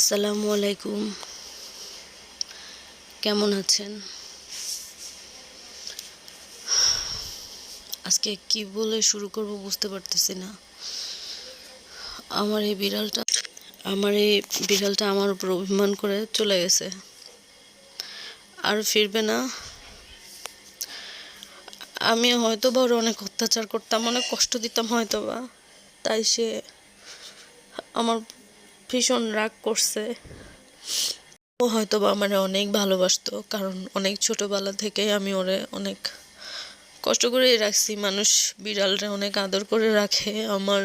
আসসালামু আলাইকুম। কেমন আছেন? আজকে কি বলে শুরু করব বুঝতে পারতেছি না। আমার এই বিড়ালটা আমার উপর অভিমান করে চলে গেছে, আর ফিরবে না। আমি হয়তো বা ওর অনেক অত্যাচার করতাম, অনেক কষ্ট দিতাম হয়তো বা, তাই সে আমার ভীষণ রাগ করছে। ও হয়তো বা আমার অনেক ভালোবাসতো, কারণ অনেক ছোটবেলা থেকে আমি ওরে অনেক কষ্ট করেই রাখছি। মানুষ বিড়ালরে অনেক আদর করে রাখে, আমার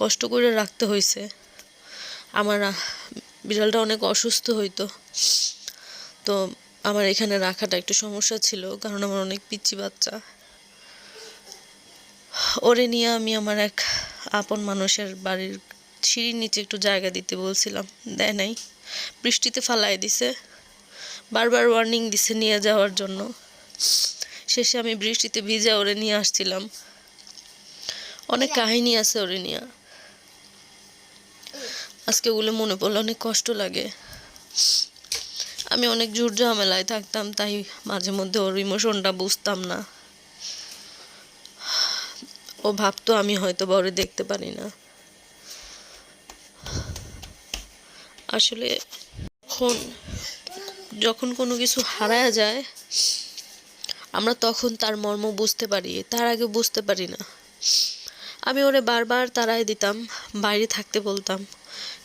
কষ্ট করে রাখতে হয়েছে। আমার বিড়ালটা অনেক অসুস্থ হইতো, তো আমার এখানে রাখাটা একটু সমস্যা ছিল, কারণ আমার অনেক পিচ্চি বাচ্চা। ওরে নিয়ে আমি আমার এক আপন মানুষের বাড়ির সিঁড়ির নিচে একটু জায়গা দিতে বলছিলাম, দেয় নাই। বৃষ্টিতে ফালাই দিছে, বারবার ওয়ার্নিং দিছে নিয়ে যাওয়ার জন্য। শেষে আমি বৃষ্টিতে ভিজে ওরে নিয়ে আসছিলাম। অনেক কাহিনী আছে ওরে নিয়ে, আজকে ওগুলো মনে পড়লে অনেক কষ্ট লাগে। আমি অনেক জোর ঝামেলায় থাকতাম, তাই মাঝে মধ্যে ওর ইমোশনটা বুঝতাম না। ও ভাবতো আমি হয়তো বা ওরে দেখতে পারি না। আসলে যখন যখন কোনো কিছু হারায় যায়, আমরা তখন তার মর্ম বুঝতে পারি, তার আগে বুঝতে পারি না। আমি ওরে বারবার তাড়াই দিতাম, বাইরে থাকতে বলতাম,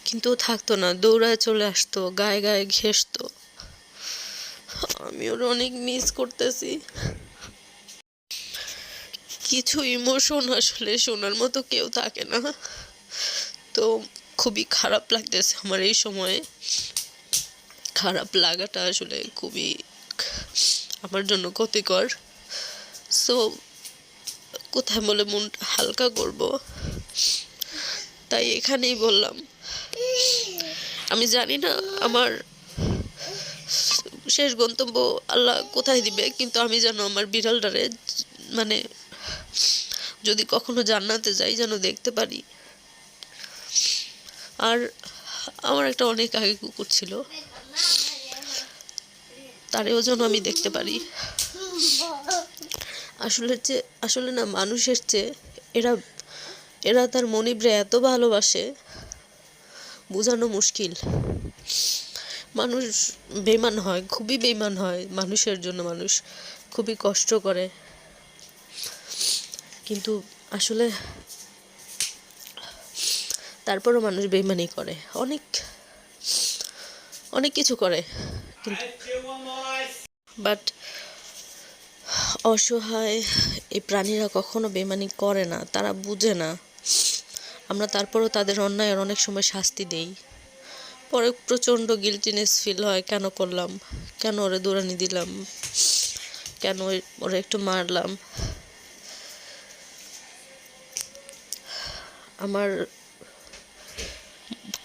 কিন্তু ও থাকতো না, দৌড়ায় চলে আসতো, গায়ে গায়ে ঘেঁষতো। আমি ওরে অনেক মিস করতেছি। কিছু ইমোশন আসলে শোনার মতো কেউ থাকে না, তো খুবই খারাপ লাগতেছে আমার এই সময়ে। খারাপ লাগাটা আসলে খুবই আমার জন্য ক্ষতিকর। সো কোথায় বলে মনটা হালকা করব, তাই এখানেই বললাম। আমি জানি না আমার শেষ গন্তব্য আল্লাহ কোথায় দিবে, কিন্তু আমি যেন আমার বিড়ালটারে, মানে যদি কখনো জান্নাতে যাই, যেন দেখতে পারি। আর আমার একটা অনেক আগে কুকুর ছিল, তারেও যেন আমি দেখতে পারি। আসলে না, মানুষের চেয়ে এরা এরা তার মনিবরে এত ভালোবাসে, বোঝানো মুশকিল। মানুষ বেইমান হয়, খুবই বেইমান হয় মানুষের জন্য। মানুষ খুবই কষ্ট করে, কিন্তু আসলে তারপরও মানুষ বেইমানি করে, অনেক অনেক কিছু করে, কিন্তু বাট অসহায় এই প্রাণীরা কখনো বেইমানি করে না, তারা বুঝে না। আমরা তারপরও তাদের অন্যায়ের অনেক সময় শাস্তি দেই, পরে প্রচণ্ড গিল্টিনেস ফিল হয়, কেন করলাম, কেন ওরে দৌড়ানি দিলাম, কেন ওরে একটু মারলাম। আমার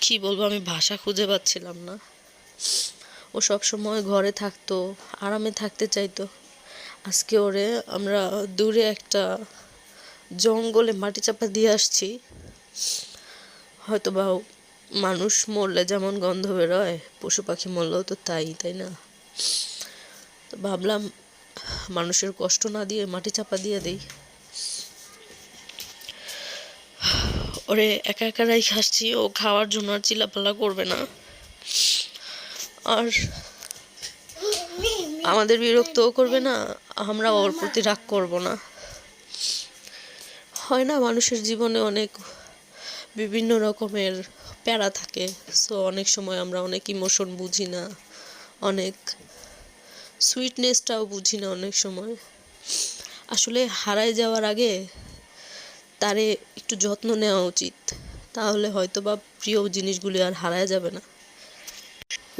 কি বলবো, আমি ভাষা খুঁজে পাচ্ছিলাম না। ও সব সময় ঘরে থাকতো, আরামে থাকতে চাইতো। আজকে ওরে আমরা দূরে একটা জঙ্গলে মাটি চাপা দিয়ে আসছি। হয়তো বা মানুষ মরলে যেমন গন্ধ বেরোয়, পশু পাখি মরলেও তো তাই না? তো ভাবলাম মানুষের কষ্ট না দিয়ে মাটি চাপা দিয়ে দেই। ওরে একা একা রাইখে আসছি, ও খাওয়ার জন্য আর চিল্লাপাল্লা করবে না, আর আমাদের বিরক্তও করবে না, আমরা ওর প্রতি রাগ করব না। হয় না, মানুষের জীবনে অনেক বিভিন্ন রকমের প্যারা থাকে, সো অনেক সময় আমরা অনেক ইমোশন বুঝি না, অনেক সুইটনেসটাও বুঝি না অনেক সময়। আসলে হারায় যাওয়ার আগে তারে একটু যত্ন নেওয়া উচিত, তাহলে হয়তো বা প্রিয় জিনিসগুলি আর হারায় যাবে না।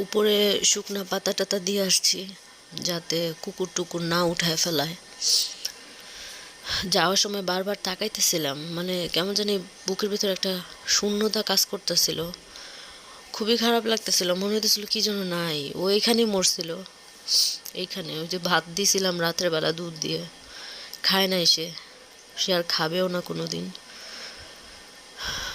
উপরে শুকনা পাতা টাতা দিয়ে আসছি, যাতে কুকুর টুকুর না উঠায় ফেলায়। যাওয়ার সময় বারবার তাকাইতেছিলাম, মানে কেমন জানি বুকের ভিতরে একটা শূন্যতা কাজ করতেছিল, খুবই খারাপ লাগতেছিল। মনে হইতেছিল কি যেন নাই, ও এখানেই মরছিল। এইখানে ওই যে ভাত দিয়েছিলাম রাতের বেলা দুধ দিয়ে, খায় নাই সে আর খাবেও না কোনো দিন।